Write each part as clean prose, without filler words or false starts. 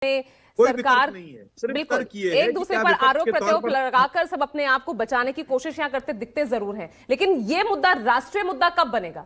सरकार नहीं है, सिर्फ बिल्कुल तर्क ये है एक दूसरे पर आरोप प्रत्यारोप लगाकर सब अपने आप को बचाने की कोशिश यहाँ करते दिखते जरूर हैं, लेकिन ये मुद्दा राष्ट्रीय मुद्दा कब बनेगा?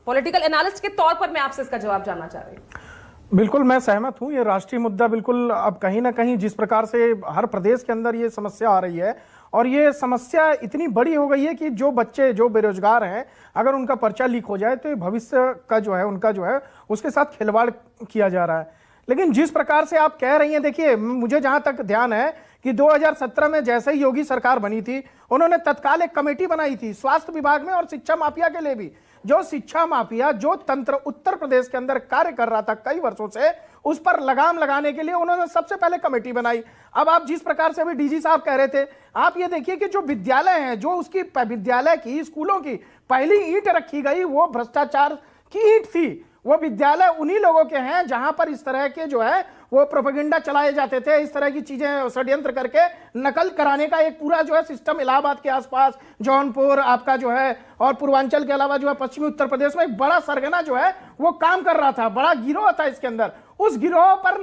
पॉलिटिकल एनालिस्ट के तौर पर मैं आपसे इसका जवाब जानना चाह रही हूं। बिल्कुल मैं सहमत हूं, ये राष्ट्रीय मुद्दा बिल्कुल अब कहीं ना कहीं जिस प्रकार से हर प्रदेश के अंदर ये समस्या आ रही है और ये समस्या इतनी बड़ी हो गई है कि जो बच्चे जो बेरोजगार हैं अगर उनका पर्चा लीक हो जाए तो भविष्य का जो है उनका जो है उसके साथ खिलवाड़ किया जा रहा है। लेकिन जिस प्रकार से आप कह रही हैं, देखिए मुझे जहां तक ध्यान है कि 2017 में जैसे ही योगी सरकार बनी थी उन्होंने तत्काल एक कमेटी बनाई थी स्वास्थ्य विभाग में और शिक्षा माफिया के लिए भी। जो शिक्षा माफिया जो तंत्र उत्तर प्रदेश के अंदर कार्य कर रहा था कई वर्षों से, उस पर लगाम लगाने के लिए उन्होंने सबसे पहले कमेटी बनाई। अब आप जिस प्रकार से अभी डीजी साहब कह रहे थे, आप ये देखिए कि जो विद्यालय हैं, जो उसकी विद्यालय की स्कूलों की पहली ईंट रखी गई वो भ्रष्टाचार की ईंट थी। वो विद्यालय उन्हीं लोगों के हैं जहां पर इस तरह के जो है वो प्रोपेगेंडा चलाए जाते थे, इस तरह की चीजें षड्यंत्र करके नकल कराने का एक पूरा जो है सिस्टम इलाहाबाद के आसपास, जौनपुर आपका जो है और पूर्वांचल के अलावा जो है पश्चिमी उत्तर प्रदेश में एक बड़ा सरगना जो है वो काम कर रहा था, बड़ा गिरोह था इसके अंदर। उस गिरोह पर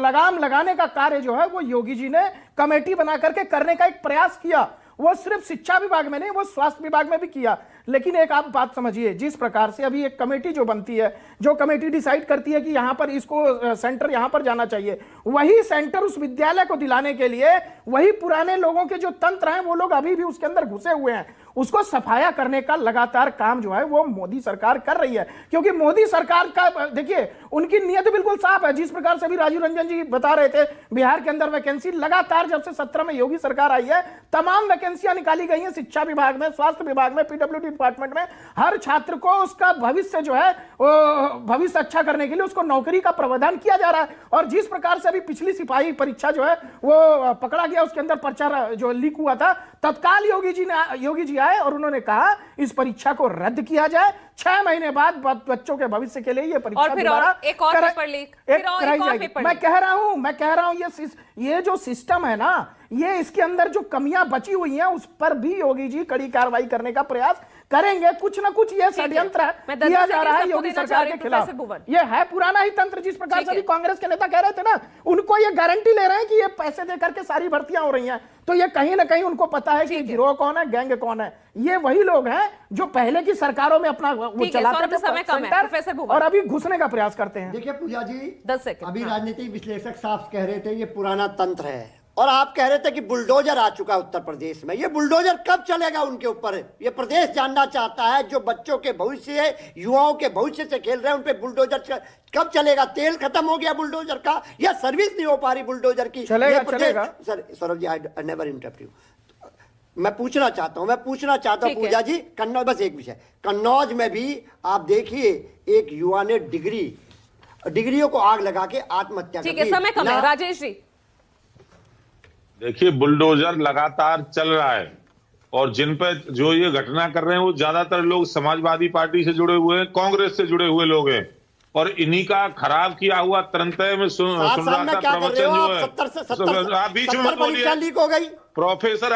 लगाम लगाने का कार्य जो है वो योगी जी ने कमेटी बना करके करने का एक प्रयास किया। वो सिर्फ शिक्षा विभाग में नहीं, वो स्वास्थ्य विभाग में भी किया। लेकिन एक आप बात समझिए, जिस प्रकार से अभी एक कमेटी जो बनती है, जो कमेटी डिसाइड करती है कि यहां पर इसको सेंटर यहां पर जाना चाहिए, वही सेंटर उस विद्यालय को दिलाने के लिए वही पुराने लोगों के जो तंत्र हैं वो लोग अभी भी उसके अंदर घुसे हुए हैं। उसको सफाया करने का लगातार काम जो है वो मोदी सरकार कर रही है, क्योंकि मोदी सरकार का देखिए उनकी नीयत बिल्कुल साफ है। जिस प्रकार से भी राजीव रंजन जी बता रहे थे, बिहार के अंदर वैकेंसी लगातार जब से 17 में योगी सरकार आई है तमाम वैकेंसियां निकाली गई हैं शिक्षा विभाग में, स्वास्थ्य विभाग में, पीडब्ल्यूडी डिपार्टमेंट में। हर छात्र को उसका भविष्य जो है भविष्य अच्छा करने के लिए उसको नौकरी का प्रावधान किया जा रहा है। और जिस प्रकार से अभी पिछली सिपाही परीक्षा जो है वो पकड़ा गया, उसके अंदर पर्चा जो लीक हुआ था, तत्काल योगी जी आए और उन्होंने कहा इस परीक्षा को रद्द किया जाए, 6 महीने बाद बच्चों के भविष्य के लिए ये परीक्षा दोबारा एक और पेपर लीक कराई जाएगी। मैं कह रहा हूं ये जो सिस्टम है ना, ये इसके अंदर जो कमियां बची हुई हैं उस पर भी योगी जी कड़ी कार्रवाई करने का प्रयास करेंगे। कुछ ना कुछ ये षड्यंत्र किया जा रहा है योगी सरकार के खिलाफ। ये है पुराना ही तंत्र। जिस प्रकार से भी कांग्रेस के नेता कह रहे थे ना, उनको ये गारंटी ले रहे हैं कि ये पैसे देकर के सारी भर्तियां हो रही हैं, तो ये कहीं ना कहीं उनको पता है कि गिरोह कौन है, गैंग कौन है। ये वही लोग हैं जो पहले की सरकारों में अपना वो चलाते थे और अभी घुसने का प्रयास करते हैं। देखिए पूजा जी, 10 सेकंड। अभी राजनीतिक विश्लेषक साहब कह रहे थे ये पुराना तंत्र है, और आप कह रहे थे कि बुलडोजर आ चुका है उत्तर प्रदेश में। ये बुलडोजर कब चलेगा उनके ऊपर? ये प्रदेश जानना चाहता है। जो बच्चों के भविष्य है, युवाओं के भविष्य से खेल रहे हैं, उन पे बुलडोजर कब चलेगा? तेल खत्म हो गया बुलडोजर का, या सर्विस नहीं हो पा रही बुलडोजर की? चलेगा। Sir Saurabh ji, I never interrupt you. मैं पूछना चाहता हूं पूजा जी, कन्नौज, बस एक विषय, कन्नौज में भी आप देखिए एक युवा ने डिग्रियों को आग लगा के आत्महत्या ठीक है, समय कम है। राजेश जी, देखिए बुलडोजर लगातार चल रहा है और जिन पे जो ये घटना कर रहे हैं वो ज्यादातर लोग समाजवादी पार्टी से जुड़े हुए हैं, कांग्रेस से जुड़े हुए लोग हैं, और इन्हीं का खराब किया हुआ तंत्र में सुन रहा था प्रवचन जो है। आप बीच में बोलिए, लीक हो गई प्रोफेसर।